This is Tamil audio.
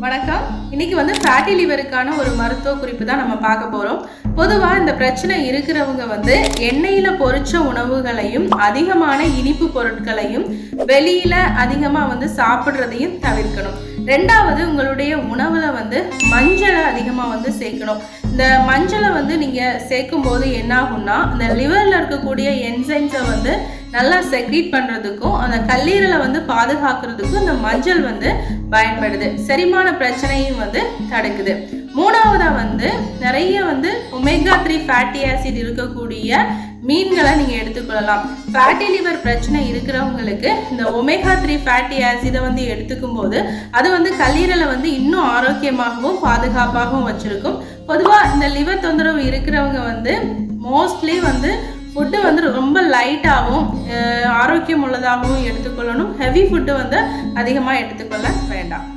வணக்கம். இன்னைக்கு ஃபேட்டி லிவருக்கான ஒரு மருத்துவ குறிப்பு தான் நம்ம பார்க்க போகிறோம். பொதுவாக இந்த பிரச்சனை இருக்கிறவங்க எண்ணெயில் பொரிச்ச உணவுகளையும் அதிகமான இனிப்பு பொருட்களையும் வெளியில் அதிகமாக சாப்பிட்றதையும் தவிர்க்கணும். ரெண்டாவது, உங்களுடைய உணவில் மஞ்சளை அதிகமாக சேர்க்கணும். இந்த மஞ்சளை நீங்கள் சேர்க்கும் போது என்ன ஆகும்னா, இந்த லிவரில் இருக்கக்கூடிய என்சைம்ஸை நல்லா செக்ரீட் பண்ணுறதுக்கும் அந்த கல்லீரலை பாதுகாக்கிறதுக்கும் இந்த மஞ்சள் பயன்படுது. செரிமான பிரச்சனையும் தடுக்குது. மூணாவதாக நிறைய ஒமேகா 3 ஃபேட்டி ஆசிட் இருக்கக்கூடிய மீன்களை நீங்கள் எடுத்துக்கொள்ளலாம். ஃபேட்டி லிவர் பிரச்சனை இருக்கிறவங்களுக்கு இந்த ஒமேகா 3 ஃபேட்டி ஆசிடை எடுத்துக்கும் போது அது கல்லீரலை இன்னும் ஆரோக்கியமாகவும் பாதுகாப்பாகவும் வச்சிருக்கும். பொதுவாக இந்த லிவர் தொந்தரவு இருக்கிறவங்க மோஸ்ட்லி ஃபுட்டு ரொம்ப லைட்டாகவும் ஆரோக்கியம் உள்ளதாகவும் எடுத்துக்கொள்ளணும். ஹெவி ஃபுட்டு அதிகமாக எடுத்துக்கொள்ள வேண்டாம்.